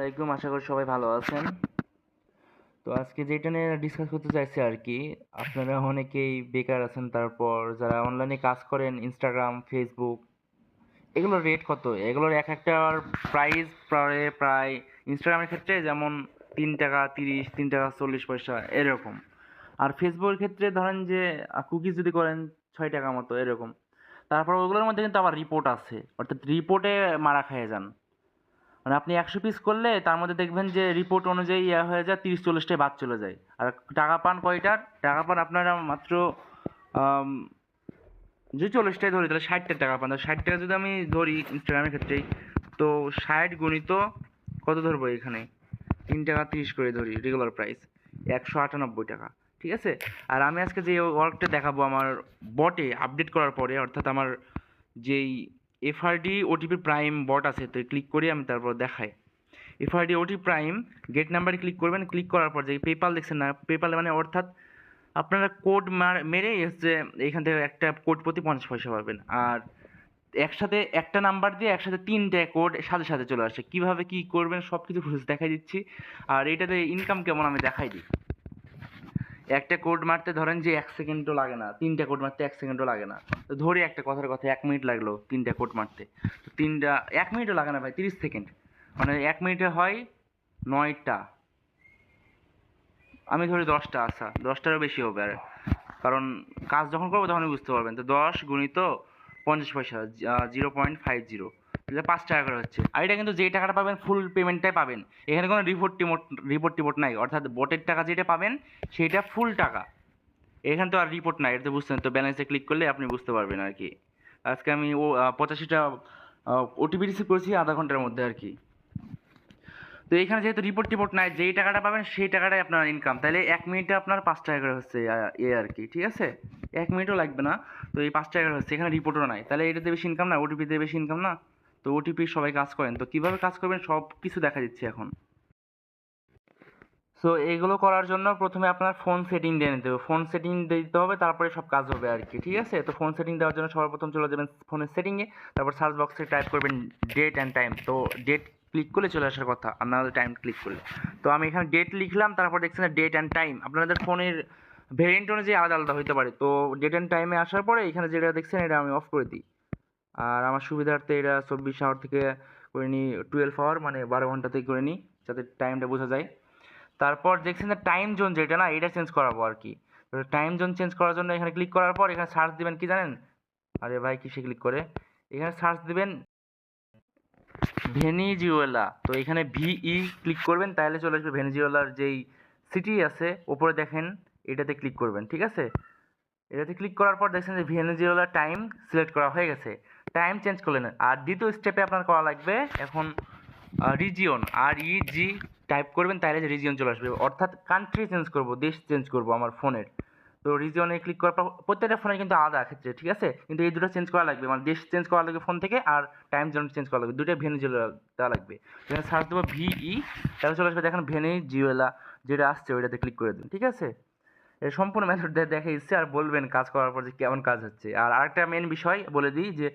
আলাইকুম, আশা করি সবাই ভালো আছেন। তো আজকে যেটা নিয়ে ডিসকাস করতে চাইছি আর কি, আপনারা অনেকেই বেকার আছেন, তারপর যারা অনলাইনে কাজ করেন, ইনস্টাগ্রাম, ফেসবুক, এগুলোর রেট কত? এগুলোর এক একটার প্রাইস প্রায় ইনস্টাগ্রামের ক্ষেত্রে যেমন 3 টাকা 30, 3 টাকা 40 পয়সা এরকম। আর ফেসবুকের ক্ষেত্রে ধরেন যে কুকিজ যদি করেন 6 টাকা মতো এরকম। তারপর ওগুলোর মধ্যে কিন্তু আবার রিপোর্ট আছে, অর্থাৎ রিপোর্টে মারা খেয়ে যান। মানে আপনি 100 পিস করলে তার মধ্যে দেখবেন যে রিপোর্ট অনুযায়ী হয়ে যায় 30-40টায় বাদ চলে যায়। আর টাকা পান কয়টার? টাকা পান আপনারা মাত্র আম, যদি 40টায় ধরি তাহলে 60টা টাকা পান। 60 টাকা যদি আমি ধরি ইনস্টাগ্রামের ক্ষেত্রেই, তো 60 গুণিত কত ধরবো এখানে, 3 টাকা 30 করে ধরি রেগুলার প্রাইস, 198 টাকা। ঠিক আছে। আর আমি আজকে যে ওয়ার্কটা দেখাবো আমার বটে আপডেট করার পরে, অর্থাৎ আমার যেই এফআরডি ওটিপি প্রাইম বট আছে, তো ক্লিক করি আমি, তারপর দেখাই এফআরডি ওটি প্রাইম গেট নাম্বারে ক্লিক করবেন। ক্লিক করার পর যে পেপাল দেখছেন না, পেপাল মানে অর্থাৎ আপনারা কোড মেরে হচ্ছে এখান থেকে একটা কোড প্রতি 50 পয়সা পাবেন। আর একসাথে একটা নাম্বার দিয়ে একসাথে 3টে কোড সাথে সাথে চলে আসে। কিভাবে কি করবেন সব কিছু প্রসেস দেখাই দিচ্ছি। আর এটাতে ইনকাম কেমন আমি দেখাই দিই। একটা কোড মারতে ধরেন যে 1 সেকেন্ডও লাগে না, 3টা কোড মারতে 1 সেকেন্ডও লাগে না। তো ধরি একটা কথার কথা 1 মিনিট লাগলো 3টা কোড মারতে, তো 1 মিনিটও লাগে না ভাই, 30 সেকেন্ড। মানে 1 মিনিটে হয় 9টা, আমি ধরি 10টা, আচ্ছা 10টারও বেশি হবে। আর কারণ কাজ যখন করবো তখনই বুঝতে পারবেন। তো 10 গুণিত 50 পয়সা, 0.50, তাহলে 5 টাকা করে হচ্ছে। আর এটা কিন্তু যেই টাকাটা পাবেন ফুল পেমেন্টটাই পাবেন, এখানে কোনো রিপোর্ট নাই। অর্থাৎ বটের টাকা যেটা পাবেন সেটা ফুল টাকা। এখানে তো আর রিপোর্ট নাই, এটা বুঝছেন তো, ব্যালেন্সে ক্লিক করলে আপনি বুঝতে পারবেন আর কি। আজকে আমি 85টা ওটিপি রিসিভ করেছি আধা ঘন্টার মধ্যে আর কি। তো এখানে যেহেতু রিপোর্ট নাই, যেই টাকাটা পাবেন সেই টাকাটাই আপনার ইনকাম। তাহলে 1 মিনিটে আপনার 5 টাকা করে হচ্ছে আর কি। ঠিক আছে, 1 মিনিটও লাগবে না। তো এই 5 টাকা করে হচ্ছে, এখানে রিপোর্টও নাই, তাহলে এটাতে বেশি ইনকাম না? ওটিপিতে বেশি ইনকাম না? তো ওটিপি সবাই কাজ করেন, তো কিভাবে কাজ করবেন সব কিছু দেখা দিচ্ছি এখন। সো এগুলো করার জন্য প্রথমে আপনার ফোন সেটিং দিয়ে নিতে হবে, ফোন সেটিং দিতে হবে, তারপরে সব কাজ হবে আর কি। ঠিক আছে, তো ফোন সেটিং দেওয়ার জন্য সবার প্রথম চলে যাবেন ফোনের সেটিংয়ে, তারপর সার্চ বক্সে টাইপ করবেন ডেট অ্যান্ড টাইম। তো ডেট ক্লিক করলে চলে আসার কথা, আর না হলে টাইম ক্লিক করলে। তো আমি এখানে ডেট লিখলাম, তারপর দেখছেন ডেট অ্যান্ড টাইম আপনাদের ফোনের ভেরিয়েন্ট অনুযায়ী আলাদা আলাদা হতে পারে। তো ডেট অ্যান্ড টাইমে আসার পরে এখানে যেটা দেখছেন এটা আমি অফ করে দিই। আর আমার সুবিধার্থে এটা 24 আওয়ার থেকে করে নিই, 12 আওয়ার মানে 12 ঘন্টা থেকে করে নিই, যাতে টাইমটা বোঝা যায়। তারপর দেখছেন যে টাইম জোন যেটা না, এটা চেঞ্জ করাবো আর কি। তো টাইম জোন চেঞ্জ করার জন্য এখানে ক্লিক করার পর এখানে সার্চ দিবেন কি জানেন? আরে ভাই কিসে ক্লিক করে, এখানে সার্চ দিবেন ভেনিজুয়েলা। তো এখানে ভিই ক্লিক করবেন, তাহলে চলে আসবে ভেনিজুয়েলার যেই সিটি আছে ওপরে দেখেন, এটাতে ক্লিক করবেন। ঠিক আছে, এটাতে ক্লিক করার পর দেখছেন যে ভেনেজুয়েলার টাইম সিলেক্ট করা হয়ে গেছে, টাইম চেঞ্জ করলেন। আর দ্বিতীয় স্টেপে আপনার করা লাগবে এখন রিজিয়ন, আর ইজি টাইপ করবেন, তাহলে যে রিজিয়ন চলে আসবে, অর্থাৎ কান্ট্রি চেঞ্জ করব, দেশ চেঞ্জ করব আমার ফোনের। তো রিজিয়নে ক্লিক করার পর প্রত্যেকটা ফোনে কিন্তু আলাদা ক্ষেত্রে, ঠিক আছে, কিন্তু এই দুটো চেঞ্জ করা লাগবে, মানে দেশ চেঞ্জ করা লাগবে ফোন থেকে, আর টাইম জোন চেঞ্জ করা লাগবে, দুটোই ভেনেজুয়েলা দেওয়া লাগবে। এখানে সার্চ দেবো ভিই, তাহলে চলে আসবে দেখেন ভেনেজুয়েলা যেটা আসছে ওইটাতে ক্লিক করে দিন। ঠিক আছে, এর সম্পূর্ণ মেথড দেখে এসছে, আর বলবেন কাজ করার পর যে কেমন কাজ হচ্ছে। আর আরেকটা মেন বিষয় বলে দিই যে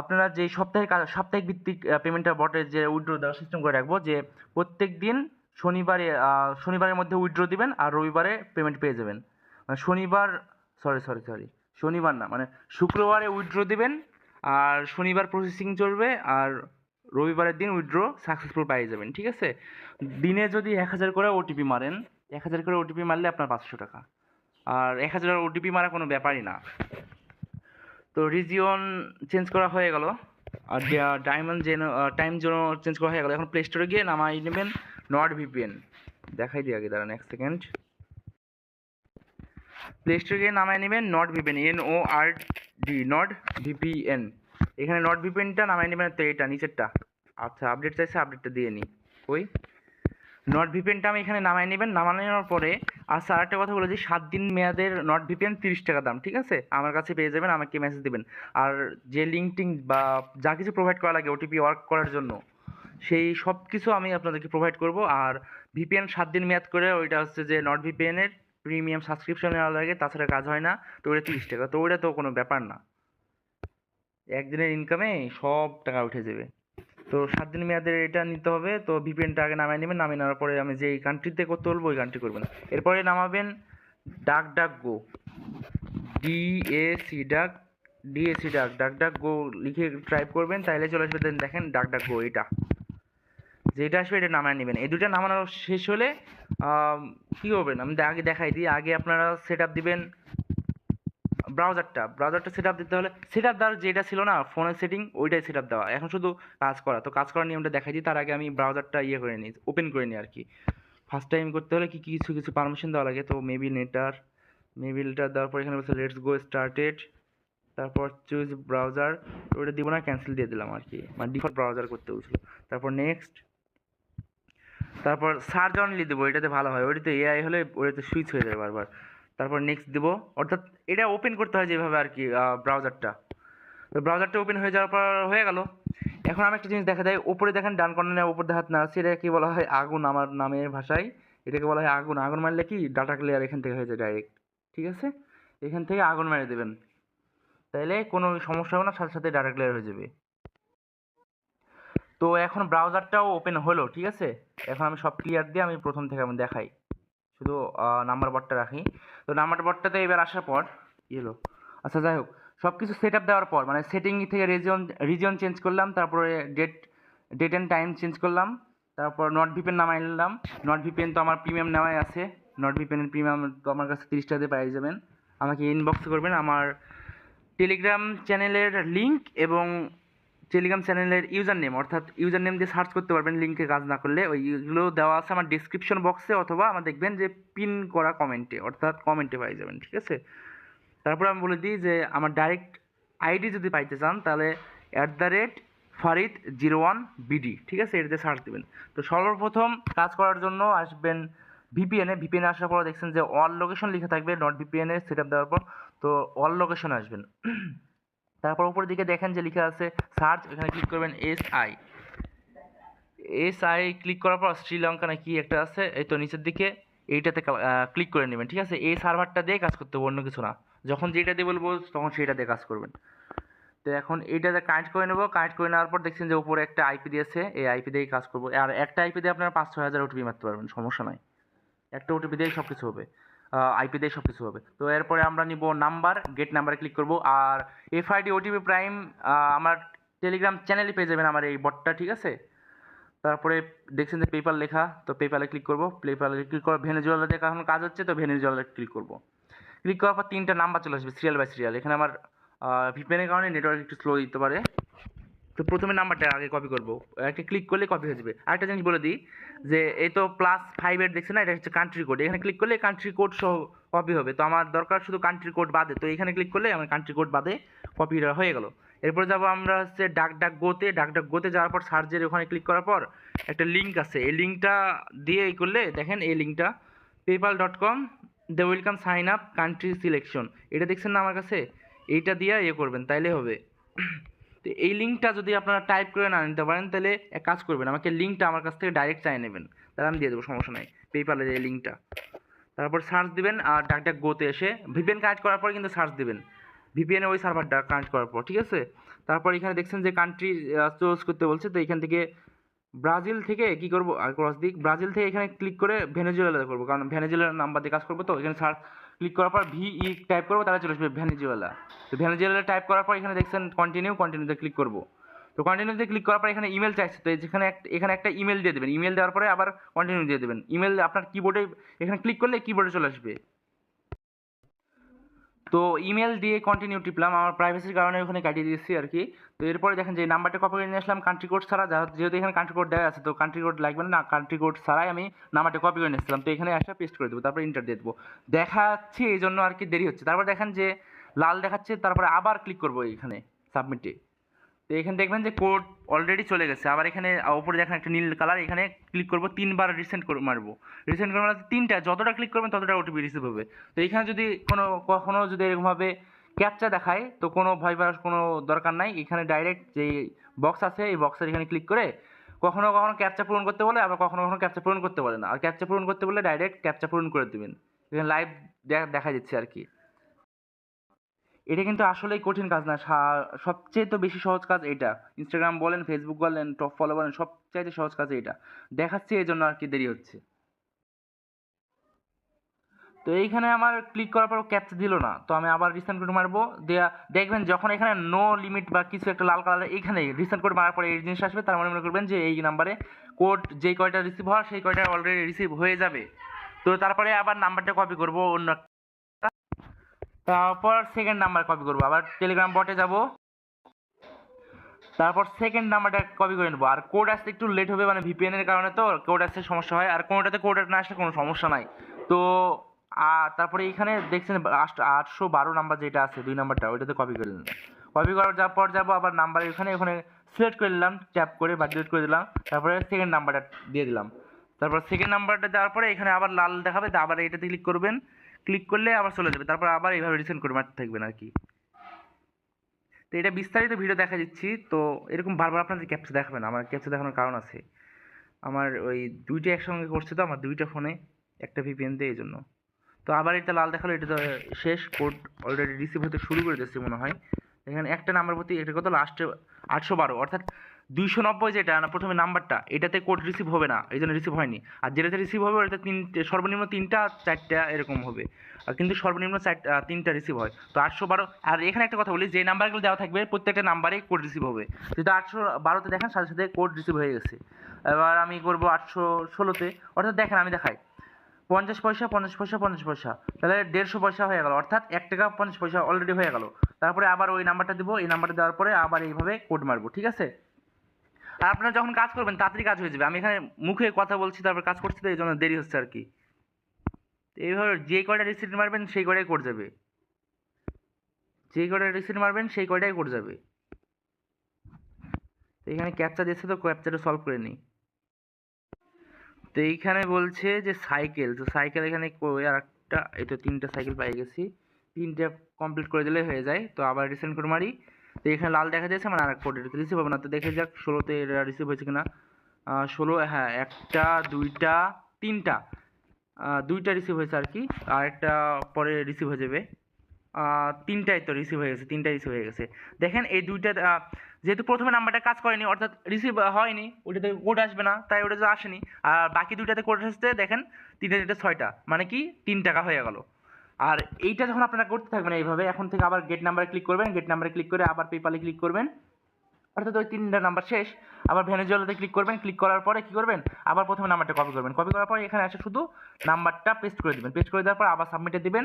আপনারা যে সাপ্তাহিক ভিত্তিক পেমেন্টটা বটে যে উইথড্র দেওয়ার সিস্টেম করে রাখবো, যে প্রত্যেক দিন শনিবারের মধ্যে উইথড্র দিবেন আর রবিবারে পেমেন্ট পেয়ে যাবেন। মানে শনিবার, সরি শনিবার না, মানে শুক্রবারে উইথড্র দিবেন আর শনিবার প্রসেসিং চলবে, আর রবিবারের দিন উইথড্র সাকসেসফুল পেয়ে যাবেন। ঠিক আছে, দিনে যদি 1000 করে ওটিপি মারেন, 1000 করে ওটিপি মারলে আপনার 500 টাকা। আর 1000 ওটিপি মারা কোনো ব্যাপারই না। তো রিজিয়ন চেঞ্জ করা হয়ে গেল, আর ডায়মন্ড জেন টাইম জোন চেঞ্জ করা হয়ে গেল। এখন প্লে স্টোরে গিয়ে নামাই নেবেন নট ভিপিএন। দেখাই দিই আগে, দাঁড়ান 1 সেকেন্ড। প্লে স্টোরে গিয়ে নামাই নেবেন not VPN, NORD, not VPN. এখানে নট ভিপিএনটা নামাই নেবেন, তো এটা নিচেরটা। আচ্ছা আপডেট চাইছে, আপডেটটা দিয়ে নিই। ওই নট ভিপিএনটা আমি এখানে নামাই নেবেন, নামানোর পরে আচ্ছা আরেকটা কথা বলে দিই, 7 দিন মেয়াদের নট ভিপিএন 30 টাকা দাম। ঠিক আছে, আমার কাছে পেয়ে যাবেন, আমাকে মেসেজ দেবেন। আর যে লিঙ্কটিং বা যা কিছু প্রোভাইড করা লাগে ওটিপি ওয়ার্ক করার জন্য, সেই সব কিছু আমি আপনাদেরকে প্রোভাইড করব। আর ভিপিএন 7 দিন মেয়াদ করে, ওইটা হচ্ছে যে নট ভিপিএনের প্রিমিয়াম সাবস্ক্রিপশন নেওয়া লাগে, তাছাড়া কাজ হয় না। তো ওইটা 30 টাকা, তো ওইটা তো কোনো ব্যাপার না, একদিনের ইনকামে সব টাকা উঠে যাবে। তো 7 দিন মেয়াদের এটা নিতে হবে। তো ভিপিএনটা আগে নামিয়ে নেবেন, নামিয়ে নেওয়ার পরে আমি যেই কান্ট্রিতে করতে বলবো ওই কান্ট্রি করবেন। এরপরে নামাবেন ডাকডাকগো, ডাকডাকগো লিখে টাইপ করবেন, তাইলে চলে আসবে। দেখেন ডাকডাকগো এটা যেটা আসবে এটা নামায় নেবেন। এই দুটো নামানো শেষ হলে কী করবেন আমি আগে দেখাই দিই। আগে আপনারা সেট আপ দিবেন ব্রাউজারটা সেট আপ দিতে হলে সেট আপ দেওয়ার যেটা ছিল না ফোনের সেটিং, ওইটাই সেট আপ দেওয়া, এখন শুধু কাজ করা। তো কাজ করার নিয়মটা দেখাই দিই, তার আগে আমি ব্রাউজারটা করে নিই, ওপেন করে নিই আর কি। ফার্স্ট টাইম করতে হলে কিছু পারমিশন দেওয়া লাগে। তো মেবিলটা দেওয়ার পর এখানে বলছে লেটস গো স্টার্টেড, তারপর চুজ ব্রাউজার, ওটা দিব না, ক্যান্সেল দিয়ে দিলাম আর কি, মানে ডিফল্ট ব্রাউজার করতে বলছিল। তারপর নেক্সট, তারপর সার্চ অনলি দেবো, এটাতে ভালো হয়, ওইটাতে এআই হলে ওইটাতে সুইচ হয়ে যাবে বারবার। তারপর নেক্সট দেবো, অর্থাৎ এটা ওপেন করতে হয় যেভাবে আর কি ব্রাউজারটা ওপেন হয়ে যাওয়ার পর হয়ে গেল। এখন আমি একটা জিনিস দেখা যায়, ওপরে দেখেন ডান কর্নারে ওপর হাত নাড়াচ্ছি, এটাকে বলা হয় আগুন, আমার নামের ভাষায় এটাকে বলা হয় আগুন। আগুন মারলে কি ডাটা ক্লিয়ার এখান থেকে হয়ে যায় ডাইরেক্ট, ঠিক আছে? এখান থেকে আগুন মেরে দেবেন, তাইলে কোনো সমস্যা হবে না, সাথে সাথে ডাটা ক্লিয়ার হয়ে যাবে। তো এখন ব্রাউজারটাও ওপেন হলো, ঠিক আছে? এখন আমি সব ক্লিয়ার দিয়ে আমি প্রথম থেকে আমি দেখাই, শুধু নাম্বার বোর্ডটা রাখি। তো নাম্বার বোর্ডটাতে এবার আসার পর এলো, আচ্ছা যাই হোক, সব কিছু সেট আপ দেওয়ার পর মানে সেটিং থেকে রিজন চেঞ্জ করলাম, তারপরে ডেট অ্যান্ড টাইম চেঞ্জ করলাম, তারপর নট ভিপিএন নামাই নিলাম। নট ভিপিএন তো আমার প্রিমিয়াম নেওয়াই আছে, নট ভিপিএনের প্রিমিয়াম তো আমার কাছে 30 টাকাতে পেয়ে যাবেন। আমাকে ইনবক্স করবেন আমার টেলিগ্রাম চ্যানেলের লিঙ্ক এবং টেলিগ্রাম চ্যানেলের ইউজার নেম, অর্থাৎ ইউজার নেম দিয়ে সার্চ করতে পারবেন, লিঙ্কে কাজ না করলে। ওইগুলো দেওয়া আছে আমার ডিসক্রিপশন বক্সে, অথবা আমার দেখবেন যে পিন করা কমেন্টে, অর্থাৎ কমেন্টে পাই যাবেন, ঠিক আছে? তারপর আমি বলে দিই যে আমার ডাইরেক্ট আইডি যদি পাইতে চান তাহলে @farid01bd, ঠিক আছে? এটাতে সার্চ দেবেন। তো সর্বপ্রথম কাজ করার জন্য আসবেন ভিপিএনে আসার পর দেখছেন যে অল লোকেশন লিখে থাকবে নট ভিপিএনে সেট আপ দেওয়ার পর, তো অল লোকেশনে আসবেন। তারপর উপরের দিকে দেখেন যে লেখা আছে সার্চ, এখানে ক্লিক করবেন এসআই ক্লিক করার পর শ্রীলঙ্কা না কি একটা আছে, এই তো নিচের দিকে এইটাতে ক্লিক করে নেবেন, ঠিক আছে? এই সার্ভারটা দিয়ে কাজ করতে হবে, অন্য কিছু না। যখন যেটা দিয়ে বলবো তখন সেইটা দিয়ে কাজ করবেন। তো এখন এইটাতে কানেক্ট করে নেবো, কানেক্ট করে নেওয়ার পর দেখছেন যে উপরে একটা আইপি দিয়েছে, এই আইপি দিয়েই কাজ করবো। আর একটা আইপি দিয়ে আপনারা 5-6 হাজার ওটিপি মারতে পারবেন, সমস্যা নাই। একটা ওটিপি দিয়েই সব কিছু হবে, আইপি দিয়ে সব কিছু হবে। তো এরপরে আমরা নিব নাম্বার, গেট নাম্বারে ক্লিক করব। আর এফআইডি ওটিপি প্রাইম আমার টেলিগ্রাম চ্যানেলে পেয়ে যাবেন আমার এই বটটা, ঠিক আছে? তারপরে দেখছেন যে পেপাল লেখা, তো পেপালে ক্লিক করব। পেপালে ক্লিক করে ভেনেজুয়েলাতে এখন কাজ হচ্ছে, তো ভেনেজুয়েলাতে ক্লিক করব। ক্লিক করার পর 3টা নাম্বার চলে আসবে সিরিয়াল বাই সিরিয়াল। এখানে আমার ভিপিএনের কারণে নেটওয়ার্ক একটু স্লো দিতে পারে। তো প্রথমে নাম্বারটা আগে কপি করব, একটা ক্লিক করলে কপি হয়ে যাবে। আরেকটা জিনিস বলে দিই যে এই তো +5 দেখছেন না, এটা হচ্ছে কান্ট্রি কোড, এখানে ক্লিক করলে কান্ট্রি কোড সহ কপি হবে। তো আমার দরকার শুধু কান্ট্রি কোড বাদে, তো এখানে ক্লিক করলে আমার কান্ট্রি কোড বাদে কপিটা হয়ে গেল। এরপর যাব আমরা হচ্ছে ডাকডাকগোতে যাওয়ার পর সার্চের ওখানে ক্লিক করার পর একটা লিঙ্ক আছে, এই লিঙ্কটা দিয়ে এই করলে দেখেন এই লিঙ্কটা paypal.com the welcome sign up country selection, এটা দেখছেন না আমার কাছে, এইটা দিয়ে করবেন তাইলে হবে। তো এই লিঙ্কটা যদি আপনারা টাইপ করে না নিতে পারেন তাহলে এক কাজ করবেন, আমাকে লিঙ্কটা আমার কাছ থেকে ডাইরেক্ট চাই নেবেন, তাহলে আমি দিয়ে দেবো, সমস্যা নাই, পেপ্যালের এই লিঙ্কটা। তারপর সার্চ দিবেন আর ডাকডাকগোতে এসে ভিপিএন কানেক্ট করার পর কিন্তু সার্চ দিবেন, ভিপিএনে ওই সার্ভারটা কানেক্ট করার পর, ঠিক আছে? তারপর এখানে দেখছেন যে কান্ট্রি চুজ করতে বলছে, তো এখান থেকে ব্রাজিল থেকে কি করবো আর ক্রস দিক, ব্রাজিল থেকে এখানে ক্লিক করে ভেনেজুয়েলা করবো, কারণ ভেনেজুয়েলার নাম্বার দিয়ে কাজ করবো। তো এখানে সার্চ ক্লিক করার পর ভিই টাইপ করবো, তাহলে চলে আসবে ভেনেজুয়েলা। তো ভেনেজুয়েলা টাইপ করার পর এখানে দেখছেন কন্টিনিউতে ক্লিক করবো। তো কন্টিনিউতে ক্লিক করার পর এখানে ইমেল চাইছে, তো এখানে একটা ইমেল দিয়ে দেবেন, ইমেল দেওয়ার পরে আবার কন্টিনিউ দিয়ে দেবেন। ইমেল আপনার কিবোর্ডে এখানে ক্লিক করলে কিবোর্ডে চলে আসবে। তো ইমেল দিয়ে কন্টিনিউ টিপলাম, আমার প্রাইভেসির কারণে ওখানে কাটিয়ে দিয়েছি আর কি। তো এরপরে দেখেন যে নাম্বারটা কপি করে নিয়ে আসলাম কান্ট্রি কোড ছাড়া, যেহেতু এখানে কান্ট্রি কোড দেওয়া আছে তো কান্ট্রি কোড লাগবে না, কান্ট্রি কোড ছাড়াই আমি নাম্বারটা কপি করে নিয়েছিলাম। তো এখানে আসা পেস্ট করে দেবো, তারপর ইন্টার দিয়ে দেবো। দেখাচ্ছি এই জন্য আর কি দেরি হচ্ছে। তারপর দেখেন যে লাল দেখাচ্ছে, তারপরে আবার ক্লিক করবো এখানে সাবমিটে। তো এখানে দেখবেন যে কোড অলরেডি চলে গেছে। আবার এখানে উপরে দেখেন একটা নীল কালার, এখানে ক্লিক করবো, 3বার রিসেন্ট করে মারবো। রিসেন্ট করে মানে 3টা, যতটা ক্লিক করবেন ততটা ওটিপি রিসিভ হবে। তো এখানে যদি কখনো যদি এরকমভাবে ক্যাপচা দেখায় তো কোনো ভয় পাওয়ার কোনো দরকার নাই, এখানে ডাইরেক্ট যে বক্স আছে এই বক্সের এখানে ক্লিক করে কখনো কখনো ক্যাপচা পূরণ করতে বলে, আবার কখনো কখনো ক্যাপচা পূরণ করতে বলে না। আর ক্যাপচা পূরণ করতে বলে ডাইরেক্ট ক্যাপচা পূরণ করে দেবেন, এখানে লাইভ দেখা দিচ্ছে আর কি। এটা কিন্তু আসলেই কঠিন কাজ না, সবচেয়ে তো বেশি সহজ কাজ এটা। ইনস্টাগ্রাম বলেন, ফেসবুক বলেন, টপ ফলো বলেন, সবচাইতে সহজ কাজ এটা। দেখাচ্ছি এই জন্য আর কি দেরি হচ্ছে। তো এইখানে আমার ক্লিক করার পর ক্যাপচা দিল না, তো আমি আবার রিসেন্ড কোড মারবো। দেয়া দেখবেন যখন এখানে নো লিমিট বা কিছু একটা লাল কালার, এইখানে রিসেন্ড কোড মারার পরে এই জিনিস আসবে, তার মানে মনে করবেন যে এই নাম্বারে কোড যেই কয়টা রিসিভ হওয়ার সেই কয়টা অলরেডি রিসিভ হয়ে যাবে। তো তারপরে আবার নাম্বারটা কপি করব অন্য, তারপর সেকেন্ড নাম্বার কপি করব, আবার টেলিগ্রাম বটে যাব, তারপর সেকেন্ড নাম্বারটা কপি করে নেবো। আর কোড আসতে একটু লেট হবে, মানে ভিপিএন এর কারণে তো কোড আসতে সমস্যা হয়, আর কোনোটাতে কোড না আসলে কোনো সমস্যা নাই। তো তারপরে এইখানে দেখছেন 812 নাম্বার যেটা আছে 2 নাম্বারটা, ওইটাতে কপি করে নিলাম। কপি করার পর যাবো আবার নাম্বার ওখানে সিলেক্ট করে নিলাম, ট্যাপ করে বা ডিলিট করে দিলাম, তারপরে সেকেন্ড নাম্বারটা দিয়ে দিলাম। তারপর সেকেন্ড নাম্বারটা দেওয়ার পরে এখানে আবার লাল দেখাবে, আবার এটাতে ক্লিক করবেন, ক্লিক করলে আবার চলে যাবে, তারপর আবার এইভাবে রিসেন্ড করে মারতে থাকবেন আর কি। তো এটা বিস্তারিত ভিডিও দেখা দিচ্ছি, তো এরকম বারবার আপনাদের ক্যাপচা দেখাবে না, আমার ক্যাপচা দেখানোর কারণ আছে। আমার ওই দুইটা একসঙ্গে করছে তো আমার দুইটা ফোনে, একটা ভিপিএন দিয়ে, এই জন্য। তো আবার এটা লাল দেখালো, এটা তো শেষ, কোড অলরেডি রিসিভ হতে শুরু করে দিচ্ছে মনে হয়। এখানে একটা নাম্বার প্রতি এটা কত লাস্টে 812, অর্থাৎ 290 যেটা না প্রথমে নাম্বারটা, এটাতে কোড রিসিভ হবে না, এই জন্য রিসিভ হয়নি। আর যেটাতে রিসিভ হবে ওটাতে সর্বনিম্ন 3টা 4টা এরকম হবে, আর কিন্তু সর্বনিম্ন 3টা রিসিভ হয়। তো 812, আর এখানে একটা কথা বলি, যে নাম্বারগুলো দেওয়া থাকবে প্রত্যেকটা নাম্বারেই কোড রিসিভ হবে। যেহেতু 812তে দেখেন সাথে সাথে কোড রিসিভ হয়ে গেছে। এবার আমি করবো 816তে, অর্থাৎ দেখেন আমি দেখাই 50 পয়সা 50 পয়সা 50 পয়সা, তাহলে 150 পয়সা হয়ে গেল, অর্থাৎ 1 টাকা 50 পয়সা অলরেডি হয়ে গেল। তারপরে আবার ওই নাম্বারটা দিব, এই নাম্বারটা দেওয়ার পরে আবার এইভাবে কোড মারবো, ঠিক আছে। আর আপনারা যখন কাজ করবেন তাড়াতাড়ি কাজ হয়ে যাবে, আমি এখানে মুখে কথা বলছি তারপর কাজ করছি, তো এই জন্য দেরি হচ্ছে আর কি। এইভাবে যে কয়টা রিসিট মারবেন সেই কয়টাই কোড যাবে, যে কয়টা রিসিট মারবেন সেই কয়টাই কোড যাবে। তো এখানে ক্যাপচা দিচ্ছে, তো ক্যাপচাটা সলভ করে নিই। তো এইখানে বলছে যে সাইকেল, তো সাইকেল এখানে আর একটা, এই তো 3টা সাইকেল পাই গেছি, 3টে কমপ্লিট করে দিলে হয়ে যায়। তো আবার রিসেন্ড করে মারি, তো এখানে লাল দেখা যাচ্ছে, মানে আর কোড রিসিভ হবে না। তো দেখে যাক 16তে এটা রিসিভ হয়েছে কিনা। 16, হ্যাঁ, একটা, দুইটা, 3টা, 2টা রিসিভ হয়েছে আর কি, আর একটা পরে রিসিভ হয়ে যাবে। 3টাই তো রিসিভ হয়ে গেছে, 3টাই রিসিভ হয়ে গেছে। দেখেন এই দুইটা, যেহেতু প্রথমে নাম্বারটা কাজ করেনি অর্থাৎ রিসিভ হয়নি, ওটাতে কোড আসবে না, তাই ওটা তো আসেনি। আর বাকি দুইটাতে কোড আসছে, দেখেন 3টে 6টা, মানে কি 3 টাকা হয়ে গেল। আর এইটা যখন আপনারা করতে থাকবেন এইভাবে, এখন থেকে আবার গেট নাম্বারে ক্লিক করবেন, গেট নাম্বারে ক্লিক করে আবার পেপালে ক্লিক করবেন, অর্থাৎ ওই 3টা নাম্বার শেষ। আবার ভেনেজুয়েলাতে ক্লিক করবেন, ক্লিক করার পরে কি করবেন, আবার প্রথমে নাম্বারটা কপি করবেন, কপি করার পরে এখানে এসে শুধু নাম্বারটা পেস্ট করে দিবেন, পেস্ট করে দেওয়ার পর আবার সাবমিটে দিবেন,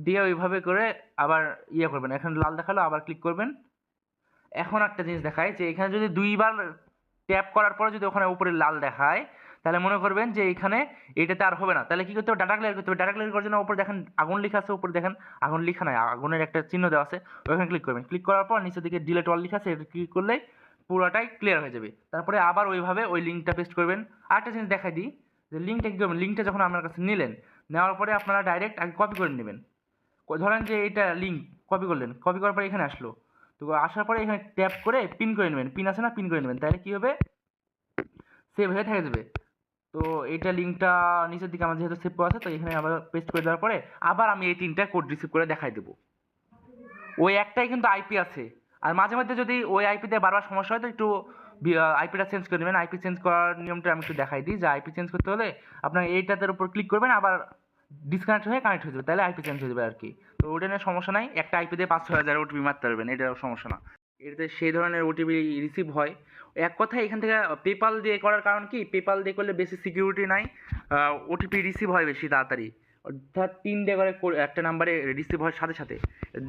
দিয়ে ওইভাবে করে আবার ইয়ে করবেন। এখানে লাল দেখালো, আবার ক্লিক করবেন। এখন একটা জিনিস দেখায় যে এখানে যদি 2বার ট্যাপ করার পরে যদি ওখানে উপরে লাল দেখায়, তাহলে মনে করবেন যে এখানে এটাতে আর হবে না। তাহলে কি করতে হবে, ডাটা ক্লিয়ার করতে হবে। ডাটা ক্লিয়ার করার জন্য উপরে দেখেন আগুন লেখা আছে, উপরে দেখেন আগুন লেখা নাই, আগুনের একটা চিহ্ন দেওয়া আছে, ওখানে ক্লিক করবেন। ক্লিক করার পর নিচের দিকে ডিলেট অল লেখা আছে, এটা ক্লিক করলে পুরোটাই ক্লিয়ার হয়ে যাবে। তারপরে আবার ওইভাবে ওই লিঙ্কটা পেস্ট করবেন। আরেকটা জিনিস দেখাই দিই, যে লিঙ্কটা কী করবেন, লিঙ্কটা যখন আপনার কাছে নিলেন, নেওয়ার পরে আপনারা ডাইরেক্ট আগে কপি করে নেবেন। ধরেন যে এটা লিঙ্ক কপি করলেন, কপি করার পরে এখানে আসলো, তো আসার পরে এখানে ট্যাপ করে পিন করে নেবেন, পিন আছে না, পিন করে নেবেন, তাহলে কি হবে, সেভ হয়ে থেকে যাবে। তো এইটা লিঙ্কটা নিচের দিকে আমার যেহেতু সেভ করা আছে, তো এখানে আবার পেস্ট করে দেওয়ার পরে আবার আমি এই 3টা কোড রিসিভ করে দেখাই দেবো। ওই একটাই কিন্তু আইপি আছে, আর মাঝে মধ্যে যদি ওই আইপিতে বারবার সমস্যা হয় তো একটু আইপিটা চেঞ্জ করে দেবেন। আইপি চেঞ্জ করার নিয়মটা আমি একটু দেখাই দিই, যে আইপি চেঞ্জ করতে হলে আপনার এইটাতে উপর ক্লিক করবেন, আবার ডিসকানেক্ট হয়ে কানেক্ট হয়ে যাবে, তাহলে আইপি চেঞ্জ হয়ে যাবে আর কি। তো ওটা নিয়ে সমস্যা নাই, একটা আইপি দিয়ে 5-6 হাজার ওটিপি মারতে পারবেন, এটাও সমস্যা না। এটাতে সেই ধরনের ওটিপি রিসিভ হয়। এক কথায় এখান থেকে পেপাল দিয়ে করার কারণ কি, পেপাল দিয়ে করলে বেশি সিকিউরিটি নাই, ওটিপি রিসিভ হয় বেশি তাড়াতাড়ি, অর্থাৎ 3টে করে একটা নাম্বারে রিসিভ হয় সাথে সাথে,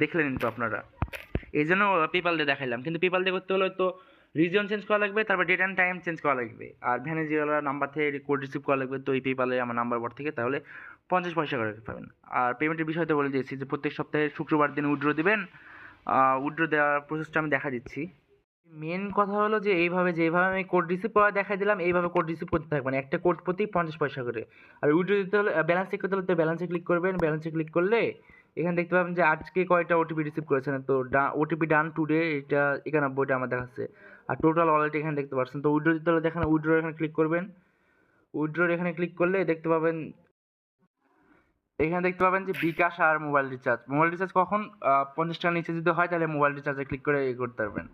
দেখলেন তো আপনারা। এই জন্য পেপাল দিয়ে দেখাইলাম, কিন্তু পেপাল দিয়ে করতে হলে তো রিজিয়ন চেঞ্জ করা লাগবে, তারপর ডেট অ্যান্ড টাইম চেঞ্জ করা লাগবে, আর ভেনেজুয়েলার নাম্বার থেকে কোড রিসিভ করা লাগবে, তো এই পেপালে আমার নাম্বার বর থেকে, তাহলে 50 পয়সা করে পাবেন। আর পেমেন্টের বিষয়টা বলে দিয়েছি যে প্রত্যেক সপ্তাহে শুক্রবার দিন উইথড্র দিবেন। উইথড্র দেওয়ার প্রসেসটা আমি দেখা দিচ্ছি। মেন কথা হলো যে এইভাবে, যেভাবে আমি কোড রিসিভ করা দেখাই দিলাম, এইভাবে কোড রিসিভ করতে থাকবেন, একটা কোড প্রতি 50 পয়সা করে। আর উইথড্র দিতে হলে, ব্যালেন্স চেক করতে হলে তো ব্যালেন্সে ক্লিক করবেন, ব্যালেন্সে ক্লিক করলে এখানে দেখতে পাবেন যে আজকে কয়টা ওটিপি রিসিভ করেছেন, তো ওটিপি ডান টুডে এটা 91টা আমার দেখাচ্ছে, আর টোটাল ওয়ালেট এখানে দেখতে পাচ্ছেন। তো উইথড্র দিতে হলে দেখেন উইথড্র এখানে ক্লিক করবেন, উইথড্র এখানে ক্লিক করলে দেখতে পাবেন এখানে দেখতে পাবেন যে বিকাশ আর মোবাইল রিচার্জ। মোবাইল রিচার্জ কখন 50 টাকার নিচে যদি হয় তাহলে মোবাইল রিচার্জে ক্লিক করে করতে পারবেন।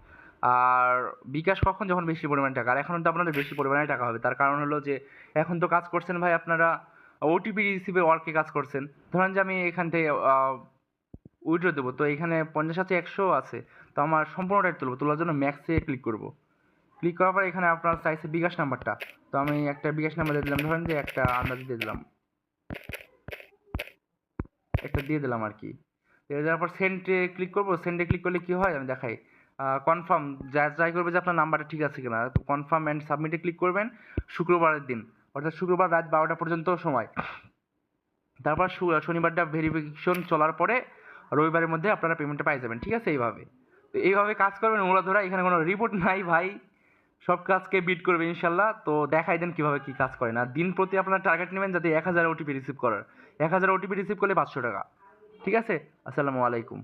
আর বিকাশ কখন? যখন বেশি পরিমাণে টাকা। আর এখন তো আপনাদের বেশি পরিমাণে টাকা হবে। তার কারণ হলো যে এখন তো কাজ করছেন ভাই আপনারা ওটিপি রিসিভে ওয়ার্কে কাজ করছেন। ধরেন যে আমি এখান থেকে উইথড্র দেবো। তো এখানে 50 আছে 100 আছে। তো আমার সম্পূর্ণটাই তুলবো। তোলার জন্য ম্যাক্সে ক্লিক করব। ক্লিক করার পর এখানে আপনার চাইছে বিকাশ নাম্বারটা। তো আমি একটা বিকাশ নাম্বার দিয়ে দিলাম। ধরেন যে একটা আন্দাজে দিয়ে দিলাম। একটা দিয়ে দিলাম আরকি। দিয়ে দেওয়ার পর সেন্ডে ক্লিক করব। সেন্ডে ক্লিক করলে কি হয় আমি দেখাই। কনফার্ম যাচাই করবে যে আপনার নাম্বারটা ঠিক আছে কিনা। তো কনফার্ম অ্যান্ড সাবমিটে ক্লিক করবেন শুক্রবারের দিন। অর্থাৎ শুক্রবার রাত 12টা পর্যন্ত সময়। তারপর শনিবারটা ভেরিফিকেশন চলার পরে রবিবারের মধ্যে আপনারা পেমেন্টটা পাই যাবেন। ঠিক আছে? এইভাবে। তো এইভাবে কাজ করবেন উড়াধুরা। এখানে কোনো রিপোর্ট নাই ভাই। সব কাজকে বিট করবে ইনশাল্লাহ। তো দেখাই দেন কিভাবে কি কাজ করেন। আর দিন প্রতি আপনার টার্গেট নেবেন যাতে 1000 ওটিপি রিসিভ করার। 1000 ওটিপি রিসিভ করলে 500 টাকা। ঠিক আছে? আসসালামু আলাইকুম।